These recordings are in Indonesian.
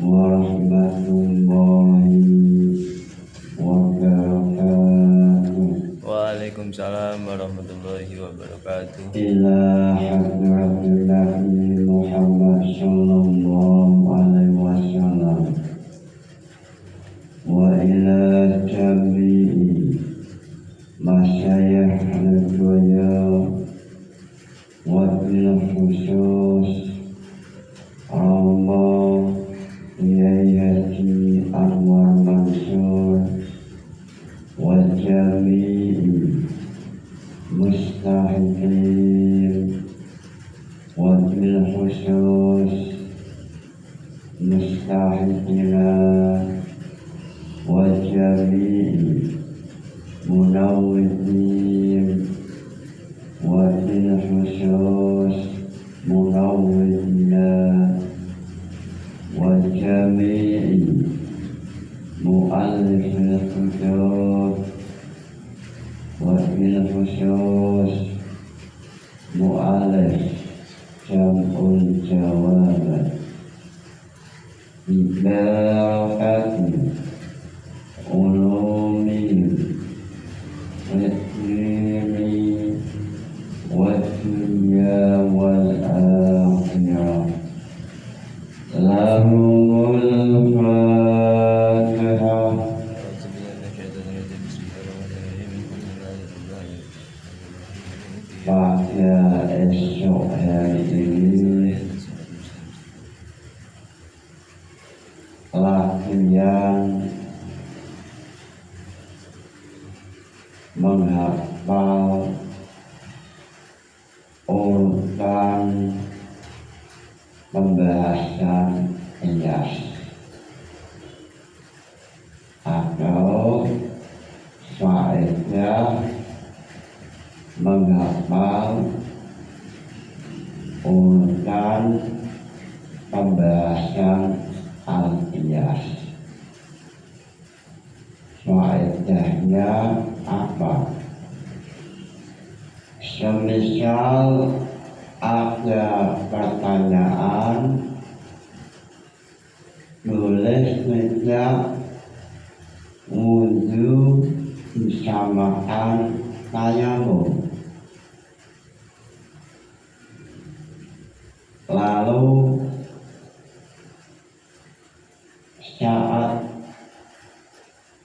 warahmatullahi wabarakatuh. Waalaikumsalam warahmatullahi wabarakatuh. Ila hadratil Nabi Muhammad sallallahu alaihi wasallam wa ila jami'i masyayikh al-dunya wa bil khusus Allah Yayyati Anwar Mansur wa jami'i mustahiqin wa bil khusus mustahiqina wa jami'i munawwidin wa bil khusus munawwidina wa jami'i mu'allifil kutub wa bil khusus mu'allif jam'ul jawab ibarakati ulumi ilmi wa dunya wal akhirah lahumul fatihah. Pada esok hari ini latihan menghafal urutan pembahasan Ilyas atau faedah menghafal urutan pembahasan Al-Ilyas. Faedahnya apa? Semisal ada pertanyaan, boleh saja wudhu disamakan tayamum. Lalu saat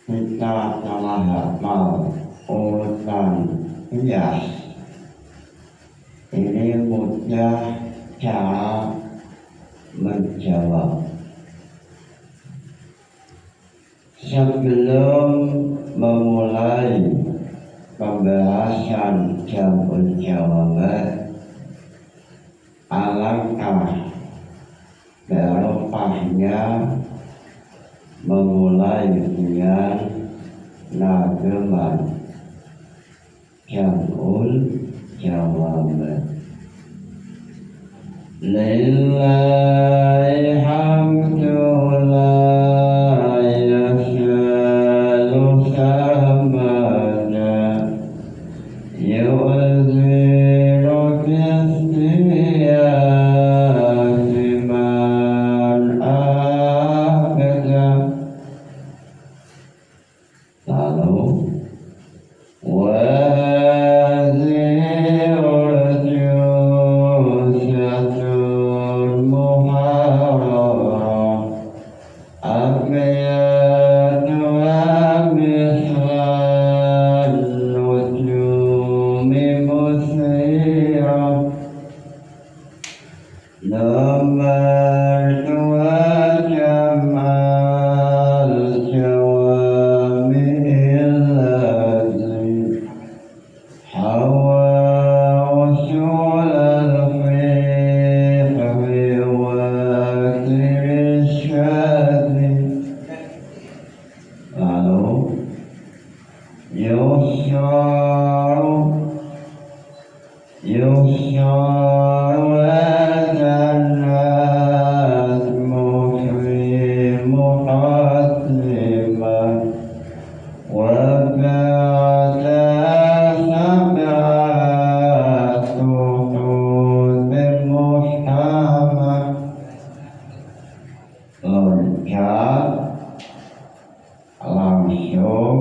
kita telah hafal urutan Ilyas, ini mudah cara menjawab. Sebelum memulai pembahasan jam'ul jawab, alangkah barokahnya memulai dengan nageman jam'ul jawab. Lillahi hamdu la yasalu samada yu'ziru bi'istiyasi man abada. Lalu wazirul jusatun muhammad Ustaz langsung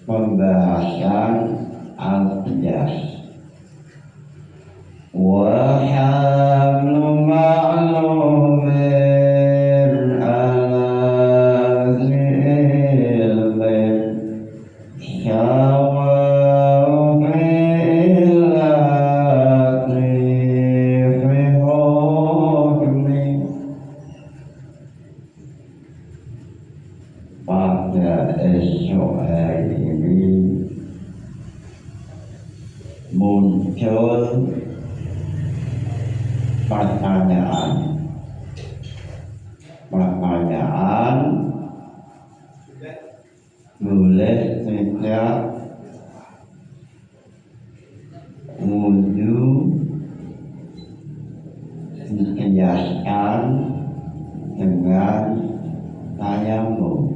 pembahasan al-qiyas. Wa hamlu ma'lumin ala zilmin syawa'u ilati fi hukmi. Pada esok hari ini muncul pertanyaan boleh tidak wudu dikiaskan dengan tayamum.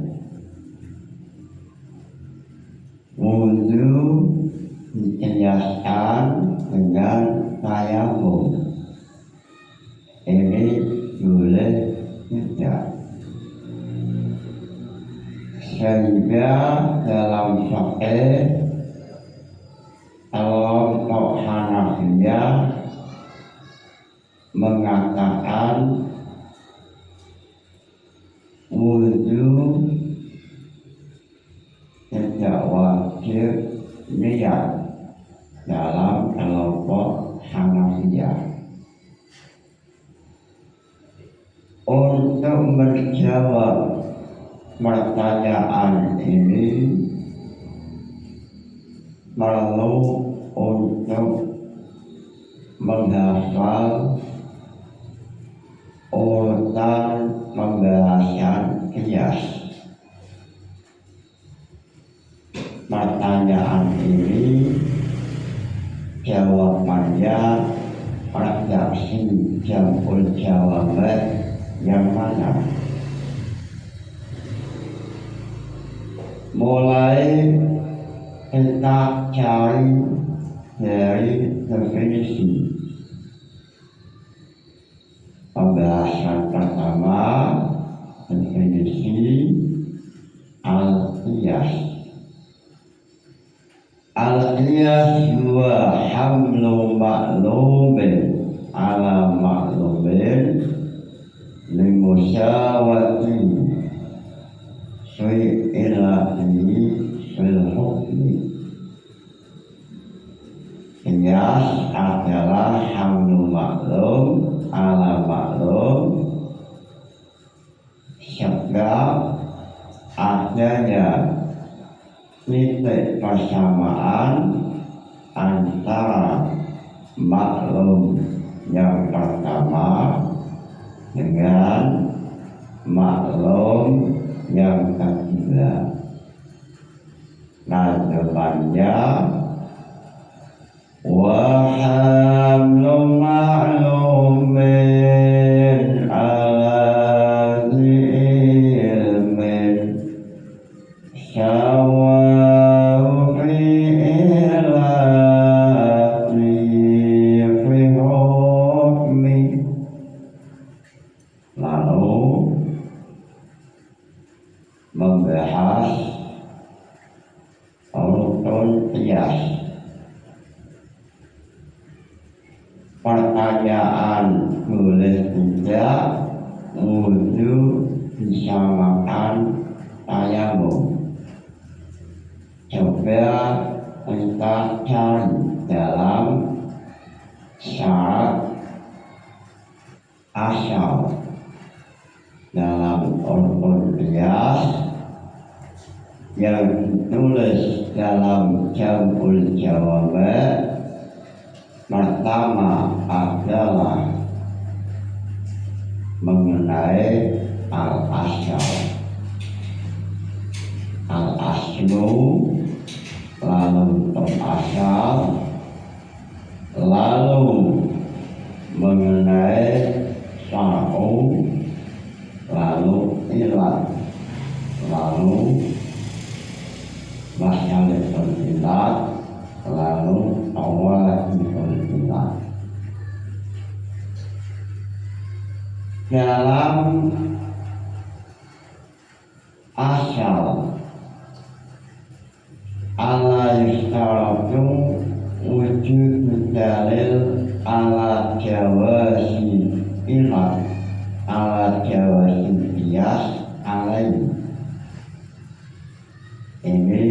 Wudu dikiaskan dengan tayamum. Ini boleh tidak. Sehingga dalam fikih kelompok Hanafiyah mengatakan wudu tidak wajib niat dalam kelompok Hanafiyah. Untuk menjawab pertanyaan ini perlu untuk menghafal urutan pembahasan qiyas. Pertanyaan ini jawabannya redaksi jamul jawaban yang mana? Mulai kita cari dari definisi. Pembahasan pertama, definisi al-qiyas. Al-qiyas huwa hamlu ma'lumin ala ma'lumin limusyawati syai'ilati fil hukmi. Qiyas adalah hamlu maklum ala maklum sebab adanya titik persamaan antara maklum yang pertama dengan maklum yang kedua. Nah, depannya wa hamlu ma'lumin ala ilmin syawa'u ilati fi hukmi. Lalu membahas rukun qiyas. Pertanyaan boleh tidak wudu disamakan tayamum. Coba kita cari dalam syarat asal dalam rukun qiyas yang ditulis dalam jamul jawaban. Pertama adalah mengenai al-asal. Al-aslu, lalu untuk asal, lalu mengenai syar'u, lalu ilat, lalu masyarakat ilat, lalu awal dalam asal ala yustaratu wujud dalil ala jawasi ilat ala jawasi bias alaih. Ini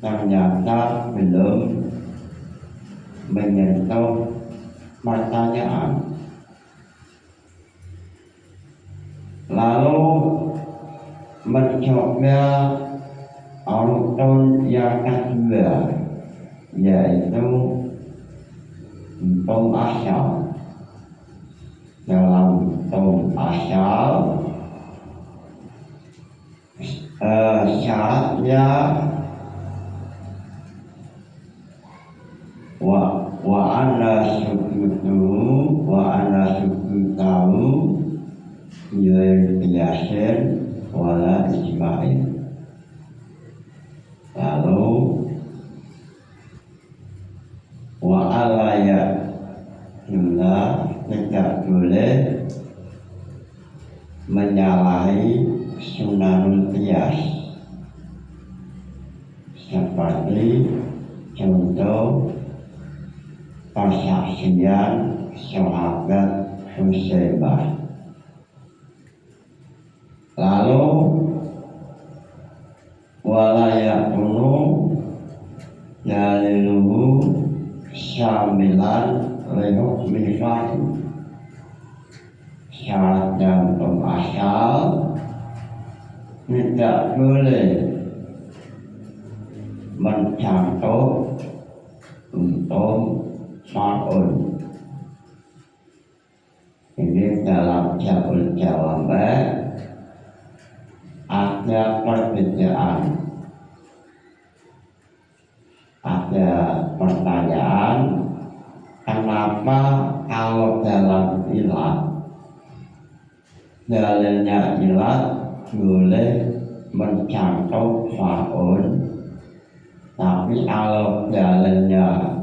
ternyata belum menyentuh pertanyaan. Lalu mencoba rukun yang kedua, yaitu hukum asal. Dalam hukum asal syaratnya wa ana sukutahu yasin wala ijma'in. Lalu wa alaya tidak boleh menyalahi sunanul qiyas, seperti contoh persaksian sahabat Husaybah. Lalu walayakunu daliluhu syamilan lihukmi fa'il. Syaratnya untuk asal tidak boleh mencakup untuk fa'ul. Ini dalam jawab ada perbedaan, ada pertanyaan, kenapa kalau dalam ilat dalilnya ilat boleh mencakup fa'ul, tapi kalau dalilnya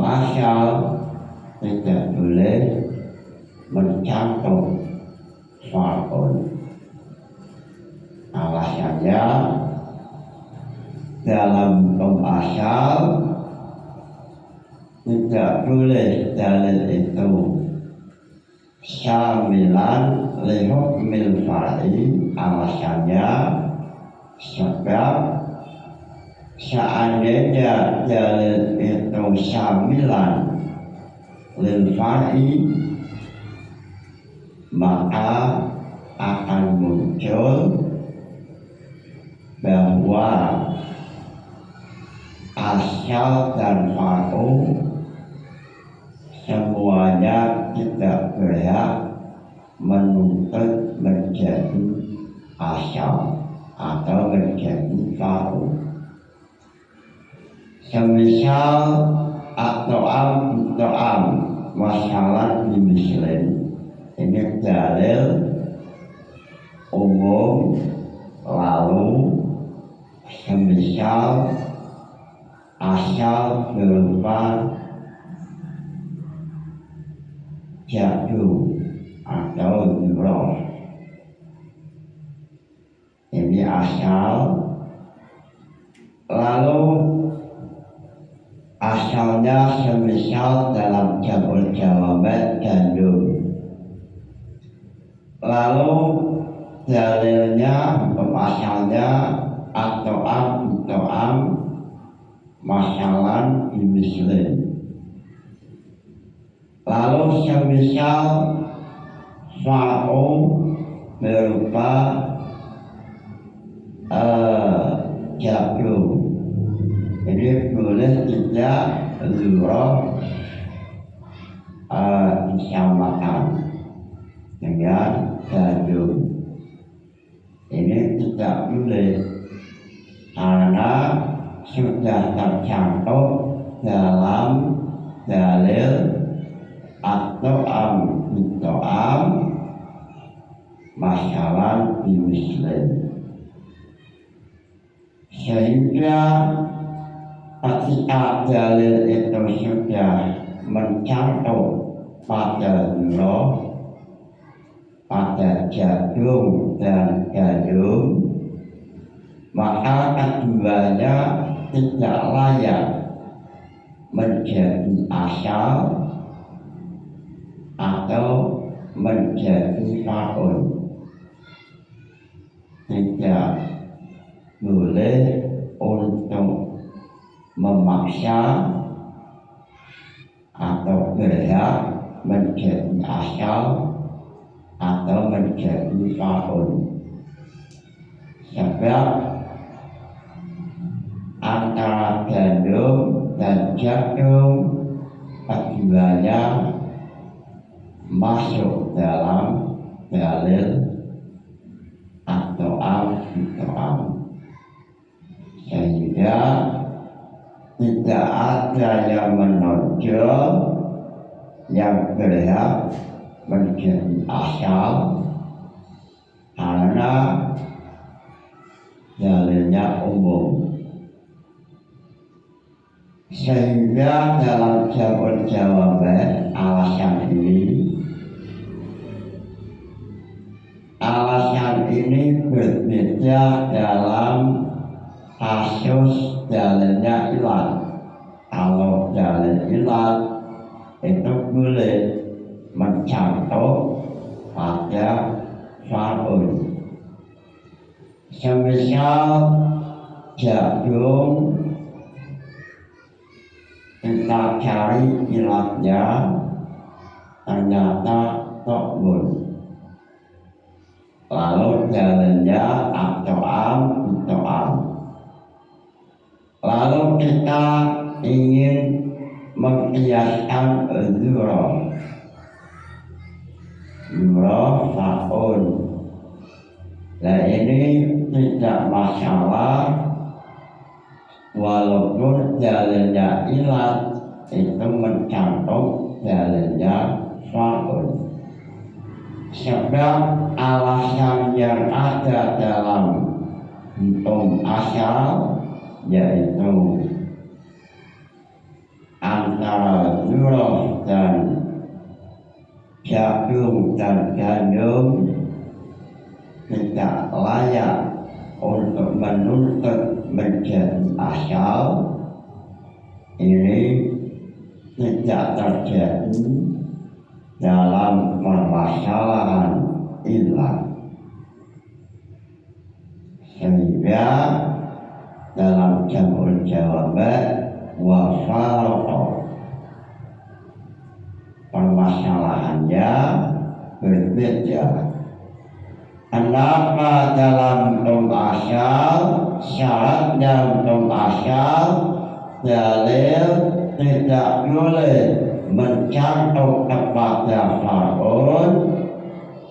asal tidak boleh mencakup fa'ul. Alasannya dalam asal tidak boleh dalil itu syamilan lihukmil fa'il. Alasannya sebab seandainya dalil itu syamilan lil fa'il, maka akan muncul bahwa asal dan fa'il semuanya tidak berhak menuntut menjadi asal atau menjadi fa'il. Semisal at-ta'am masalah di Muslim, ini dalil umum. Lalu semisal asal berupa jadu atau nurul, ini asal. Lalu asalnya semisal dalam jawaban gandum. Lalu dalilnya hukum asalnya atau masalah di Muslim. Lalu semisal fa'il berupa jadu, ini boleh tidak zurah disamakan dengan jadu. Ini tidak boleh karena sudah tercantum dalam dalil atau masalah di Muslim, sehingga ketika dalil itu sudah mencantum pada zurah, pada jagung dan gandum, maka keduanya tidak layak menjadi asal atau menjadi faun. Tidak boleh untuk memaksa atau berhak menjadi asal atau menjadi faun. Sebab antara gandum dan jagung keduanya masuk dalam dalil At-Ta'am, sehingga tidak ada yang menonjol yang berhak menjadi asal karena dalilnya umum. Sehingga dalam jawaban alasan ini berbeda dalam kasus dalilnya ilat. Kalau dalil ilat itu boleh mencakup pada faun. Semisal jagung kita cari ilatnya ternyata tokbun, lalu dalilnya At-Ta'am. Lalu kita ingin mengkiaskan zuro faun. Nah ini tidak masalah walaupun dalilnya ilat itu mencakup dalilnya faun. Sebab alasan yang ada dalam hukum asal yaitu antara zuro dan jagung dan gandum tidak layak untuk menuntut menjadi asal. Ini tidak terjadi dalam permasalahan ilat, sehingga dalam jamul jawaban wa farqa permasalahannya berbeda. Kenapa dalam hukum asal syaratnya hukum asal dalil tidak boleh mencakup kepada faun,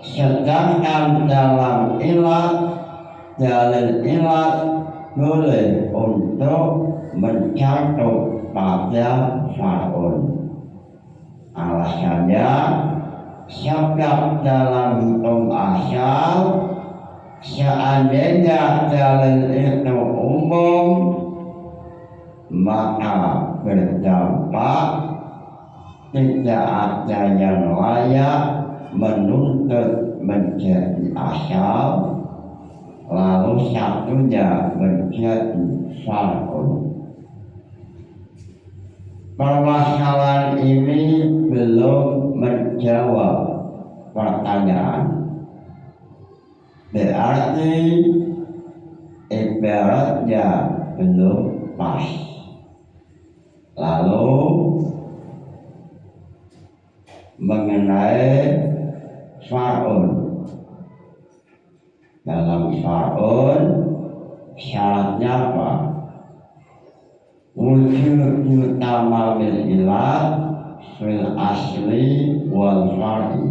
sedangkan dalam ilat dalil ilat boleh untuk mencakup pada faun. Alasannya sebab dalam hukum asal seandainya dalil itu umum maka berdampak tidak ada yang layak menuntut menjadi asal lalu satunya menjadi faun. Permasalahan ini belum menjawab pertanyaan, berarti ibaratnya belum pas. Lalu mengenai faun, dalam faun syaratnya apa? Wujud tamamil ilat fil asli wal far'i.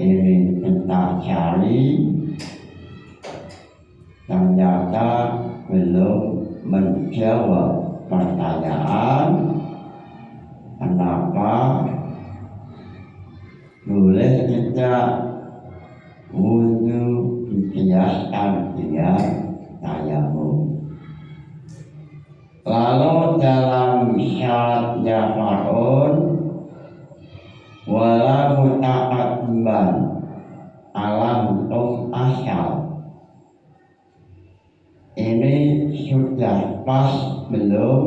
Ini kita cari, ternyata belum menjawab pertanyaan kenapa boleh kita wudhu dikiaskan dengan tayamum. Lalu dalam syaratnya faun wala mutaqat iman alam asal. Ini sudah pas belum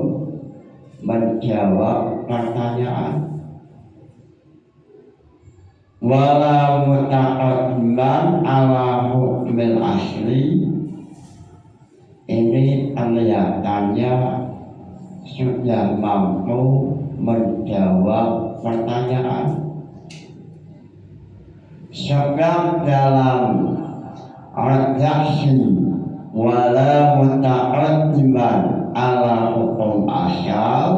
menjawab pertanyaan. Wala mutaqaddiman ala hukmil asli. Ini kelihatannya sudah mampu menjawab pertanyaan. Sebab dalam redaksi wala mutaqaddiman ala hukum asal,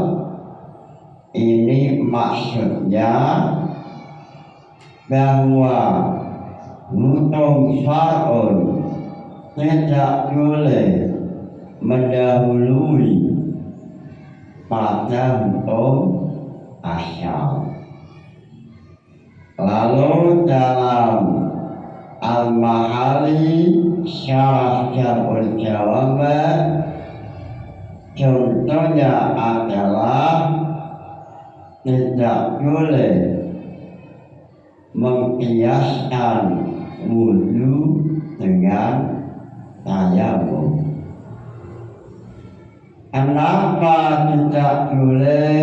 ini maksudnya bahwa hukum syar'un tidak boleh mendahului pada hukum asal. Lalu dalam Al-Mahali Syarah Jabul Jawabat, contohnya adalah tidak boleh mengkiaskan wudhu dengan tayamum. Kenapa tidak boleh?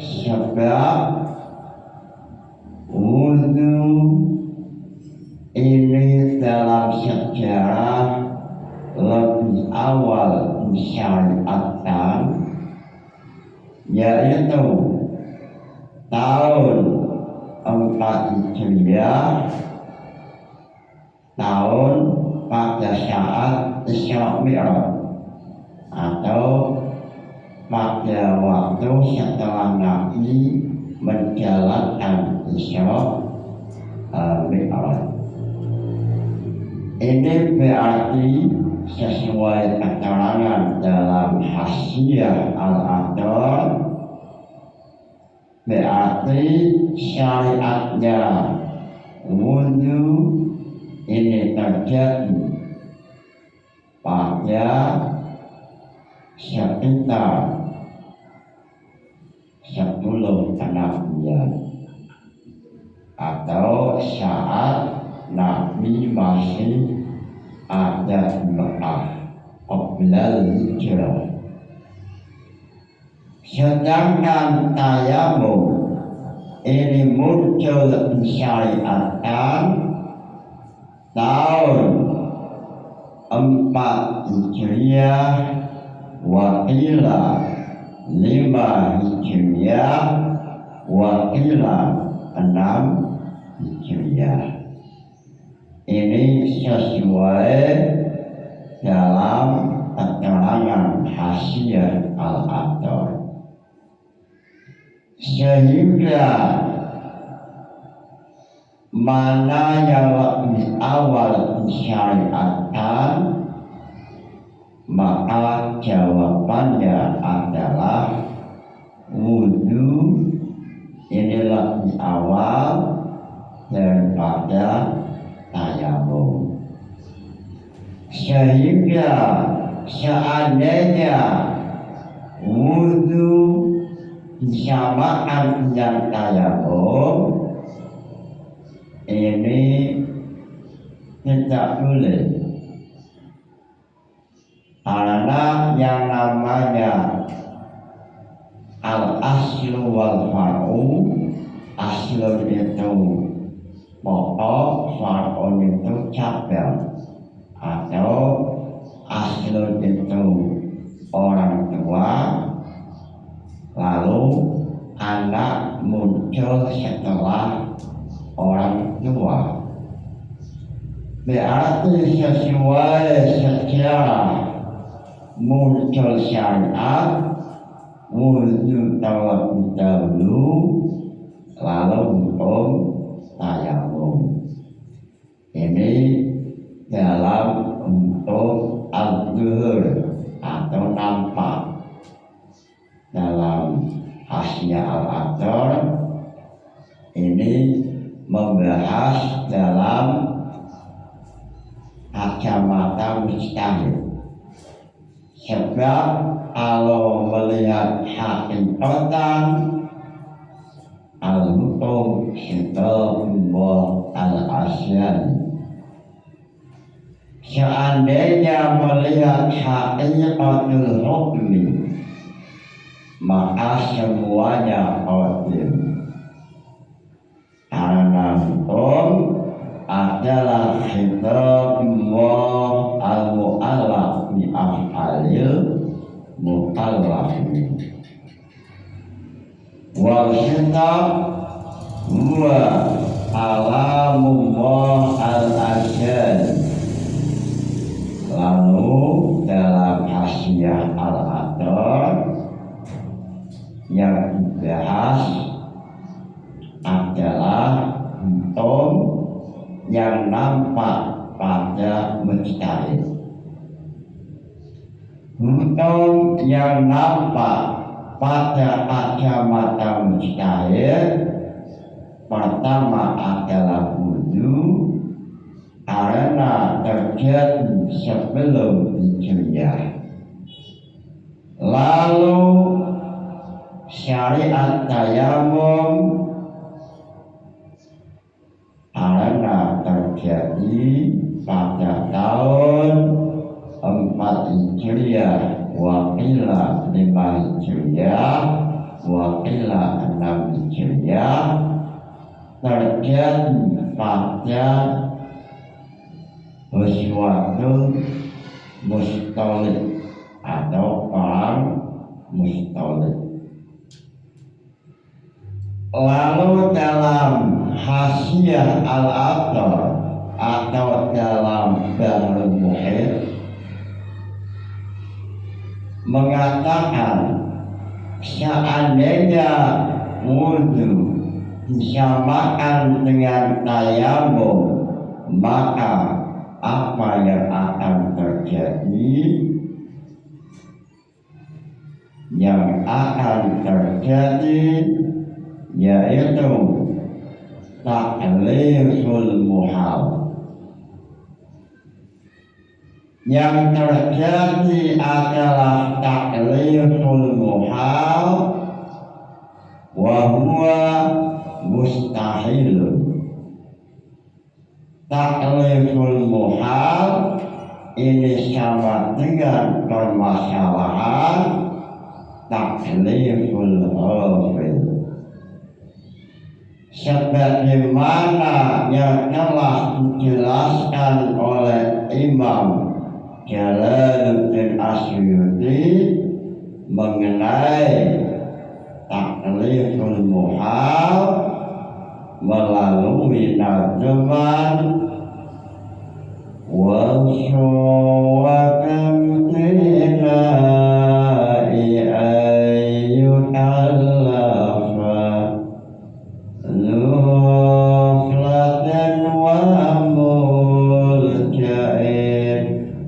Sebab wudhu ini dalam sejarah lebih awal disyariatkan, yaitu tahun 4 Hijriah, tahun pada saat Isra Mi'raj, atau pada waktu setelah Nabi menjalankan Isra Mi'raj. Ini berarti sesuai keterangan dalam Hasyiah Al-Athar, berarti syariatnya wudhu ini terjadi pada sekitar 10 kenabian, atau saat Nabi masih ada di Mekah qoblal hijrah. Sedangkan tayamum ini muncul disyariatkan tahun 4 Hijriah, wakila 5 Hijriah, wakila 6 Hijriah. Ini sesuai dalam keterangan Hasyiah Al-Athar. Sehingga mana yang lebih awal disyariatkan, maka jawabannya adalah wudhu ini lebih awal daripada tayamum. Sehingga seandainya wudhu disamakan dengan tayamum, ini tidak boleh, karena yang namanya al-aslu wal far'u, aslu itu pokok, far'un itu cabang, atau aslu itu orang tua, lalu anak muncul setelah orang tua. Berarti sesuai sejarah muncul syariat, wudhu terlebih dahulu, lalu hukum tayamum. Ini dalam untuk al-zuhur atau nampak dalam Hasyiah Al-Athar. Ini membahas dalam kacamata mujtahid. Sebab kalau melihat hakikatan al-hukum kitabullah seandainya melihat hakikatul hukmi, maka semuanya qadim. Karena hukum adalah khitab Allah al-mu'allaf bi af'alil mukallafin. Wal khitab huwa kalamullah al-azhar. Lalu dalam Hasyiah al-Athar yang dibahas adalah hukum yang nampak pada mujtahid. Hukum yang nampak pada kacamata mujtahid pertama adalah wudu, karena terjadi sebelum hijriah. Lalu syariat tayamum karena terjadi pada tahun 4 Hijriah, wa qila 5 Hijriah, wa qila 6 Hijriah, terjadi pada Ghazwatul Mustalik atau perang Mustalik. Lalu dalam Hasyiah al-Athar atau dalam Bahrul Muhit mengatakan seandainya wudu disamakan dengan tayamum, maka apa yang akan terjadi? Yang akan terjadi yaitu takliful muhal. Yang terjadi adalah takliful muhal, wa huwa mustahilun. Takliful muhal ini sama dengan permasalahan takliful hafil, sebagaimana yang telah dijelaskan oleh Imam Jalaluddin Asyuti mengenai takliful muhal melalui nazman wa syawakam tilai ayyukallafa nuflatan wa muljain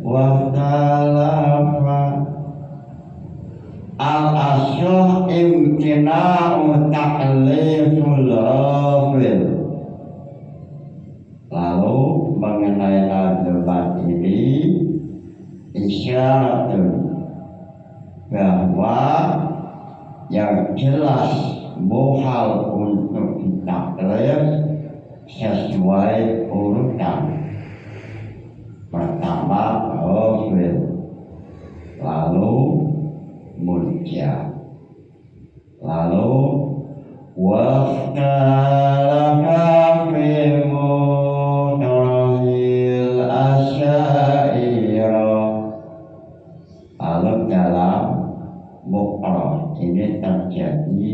wa talafa. Al-asyah imtina'u takliful hafil. Lalu mengenai nazman ini isyaratun bahwa yang jelas muhal untuk ditaklif sesuai urutan. Pertama hafil, lalu mulja, lalu waqtalafa fi mutarahil asyairah. Lalu dalam muqrah ini terjadi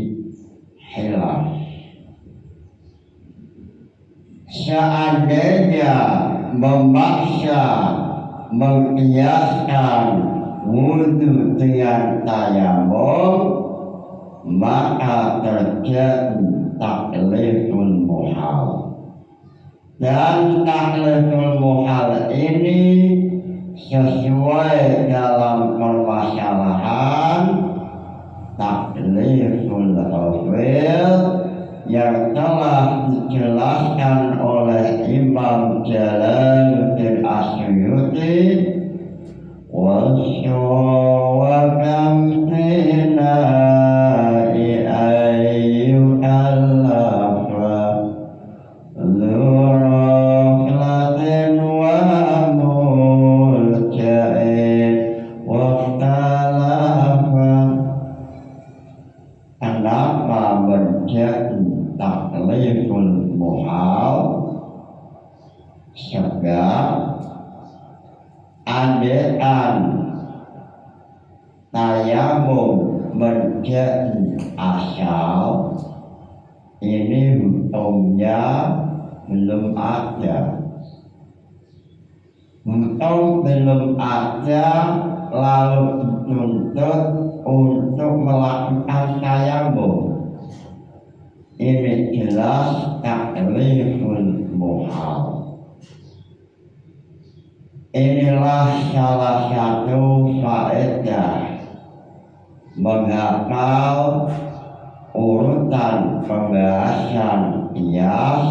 khilaf. Seandainya memaksa mengkiaskan wudu dengan tayamum, maka terjadi takliful muhal. Dan takliful muhal ini sesuai dalam permasalahan takliful hafil yang telah dijelaskan oleh Imam Jalaluddin Asyuti, wa syawakam tilai ayyukallafa nuraflatin wa muljain takliful muhal sebab andaikan tayamum menjadi asal, ini hukumnya belum ada. Hukum belum ada lalu dituntut untuk melakukan tayamum. Ini jelas takliful muhal. Inilah salah satu faedah menghafal urutan pembahasan qiyas,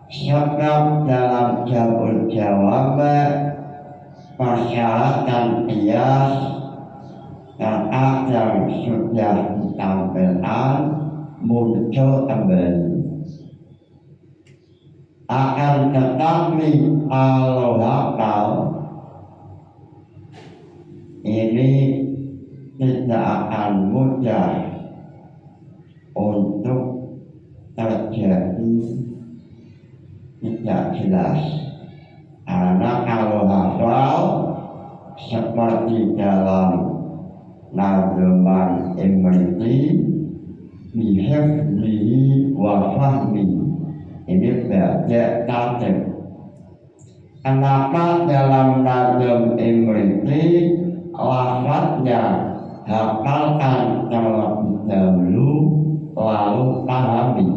sebab dalam jawab persyaratan qiyas terkadang sudah ditampilkan muncul kembali. Akan tetapi kalau hafal ini tidak akan mudah untuk terjadi tidak jelas, karena kalau hafal seperti dalam nazaman Imriti bihifzihi wa fahmi, ini beda tatib. Kenapa dalam nazam Imriti lafadznya hafalkan terlebih dahulu lalu pahami?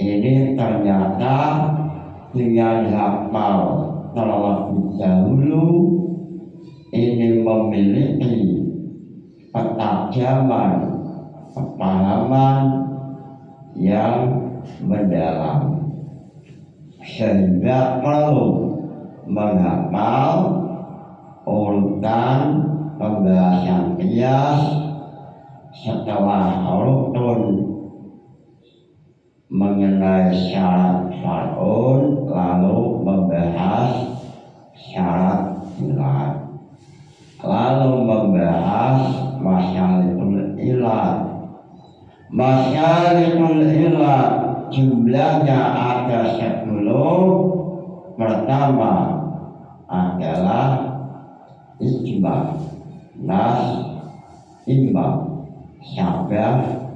Ini ternyata dengan hafal terlebih dahulu ini memiliki ketajaman kepahaman yang mendalam, sehingga perlu menghafal urutan pembahasan qiyas setelah rukun mengenai syarat far'un, lalu membahas syarat ilat, lalu membahas masyalikul ilat. Masyalikul ilat jumlahnya ada 10. Pertama adalah ijma, nas, imam, syabah,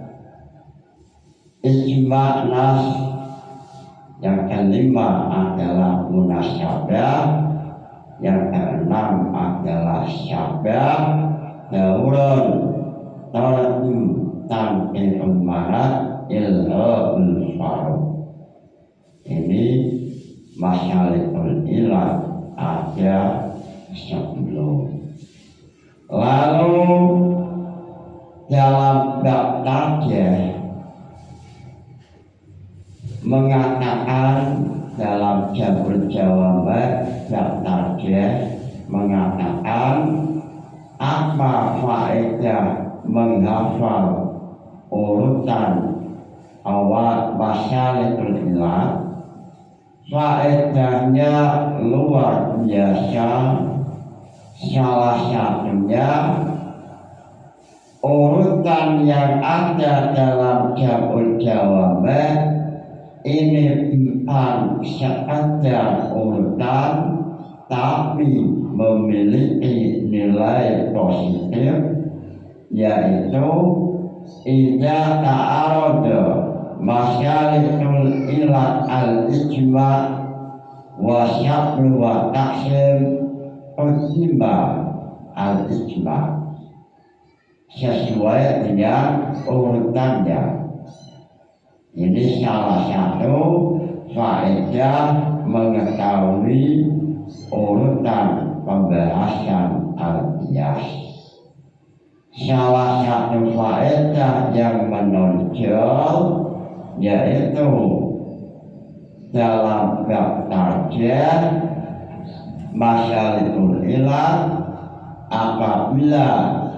ijma, nas. Yang kelima adalah munasyabah, yang keenam adalah syabah, daurun, tarjum, tanqihul manat, ilhaul faruq. Ini masyalikul ilat ada 10. Lalu dalam bab tarjih mengatakan, dalam jabul jawabat bab tarjih mengatakan apa faedah menghafal urutan awal masyalikul ilat. Faedahnya luar biasa. Salah satunya urutan yang ada dalam jabul jawabat ini bukan sekedar urutan, tapi memiliki nilai positif, yaitu idza ta'arada masyalikul ilat al-ijma wa syablu wa taksim utimba al-ijma, sesuai dengan urutannya. Ini salah satu faedah mengetahui urutan pembahasan al-qiyas. Salah satu faedah yang menonjol yaitu dalam bab tarjih masyalikul ilat, apabila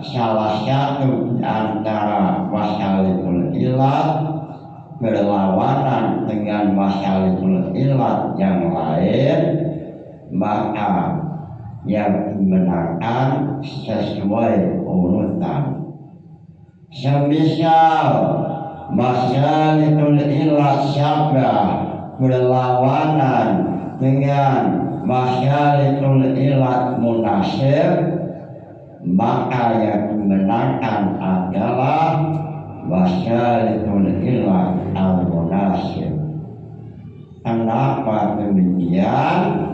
salah satu di antara masyalikul ilat berlawanan dengan masyalikul ilat yang lain, maka yang dimenangkan sesuai urutan. Semisal Masyalikul ilat syabah berlawanan dengan masyalikul ilat munasib, maka yang dimenangkan adalah masyalikul ilat al-munasib. Kenapa demikian?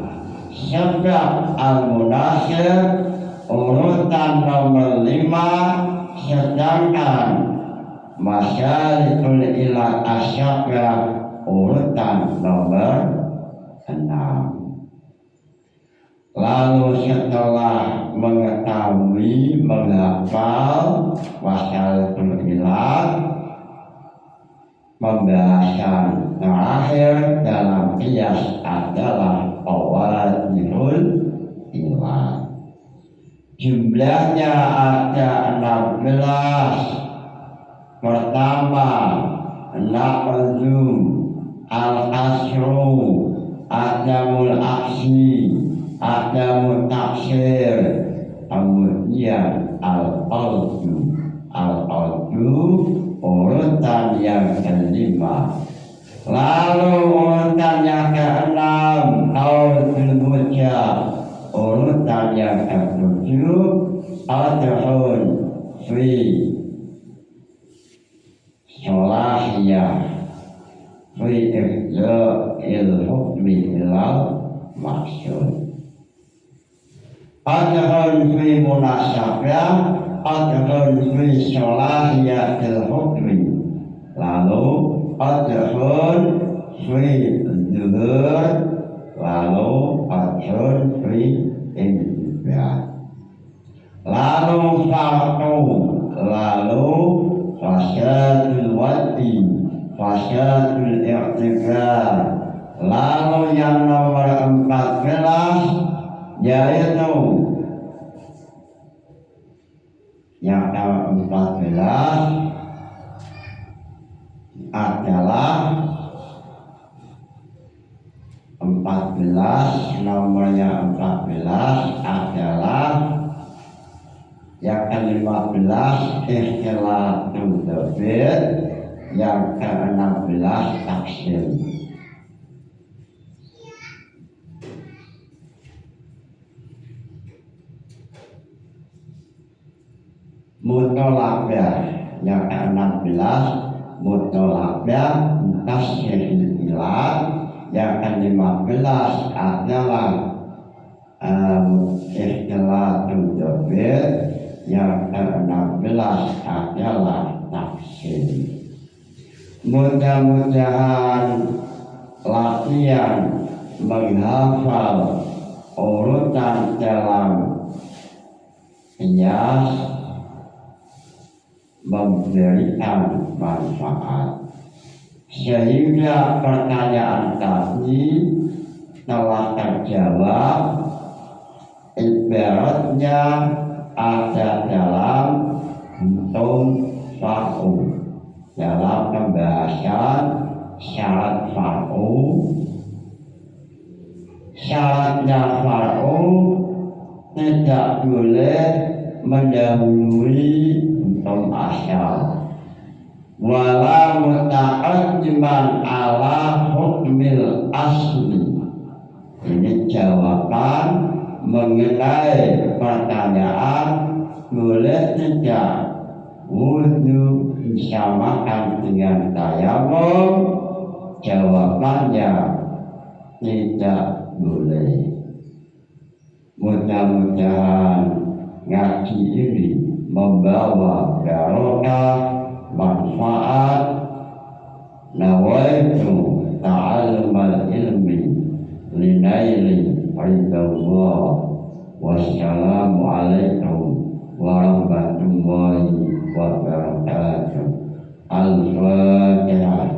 Sebab al-munasib urutan nomor 5, sedangkan masyalikul ilat asyabah urutan nomor 6. Lalu setelah mengetahui, menghafal masyalikul ilat, pembahasan terakhir dalam qiyas adalah qawadihul ilat. Jumlahnya ada 16. Pertama, naqzum, al-asru, adamul aksi, adamul taksir, kemudian al-qalbu. Al-qalbu urutan yang kelima. Lalu urutan yang keenam, qaulul mujab, urutan yang ketujuh, adhun fi solahiyah fi ifda'il hukmi ilal maksud. Adhun fi munasabah, adhun fi solahiyatil hukmi. Lalu adhun fi zuhur, lalu adhun fi intibat. Lalu farqu, lalu fasadul wadi, fasadul i'tibar. Lalu yang nomor 14 yaitu yang nomor 14 adalah 14, nomornya 14 adalah yang ke-15 ikhtilatul dhabit, yang ke-16 taksim. Mutolabah yang ke-16 mutolabah tasyrihil ilat, yang ke-15 adalah ikhtilatul dhabit, yang ke-16 adalah taksim. Mudah-mudahan latihan menghafal urutan dalam qiyas memberikan manfaat, sehingga pertanyaan tadi telah terjawab. Ibaratnya ada dalam hukum far'u, dalam pembahasan syarat far'u. Syaratnya far'u tidak boleh mendahului hukum asal, wala mutaqaddiman ala hukmil asli. Ini jawaban mengenai pertanyaan boleh tidak wudhu disamakan dengan tayamum. Jawabannya tidak boleh. Mudah-mudahan ngaji ini membawa barokah, manfaat. Nawaitu ta'allumal ilmi linaili ridallah. Wassalamualaikum warahmatullahi wabarakatuh. Al-Fatihah.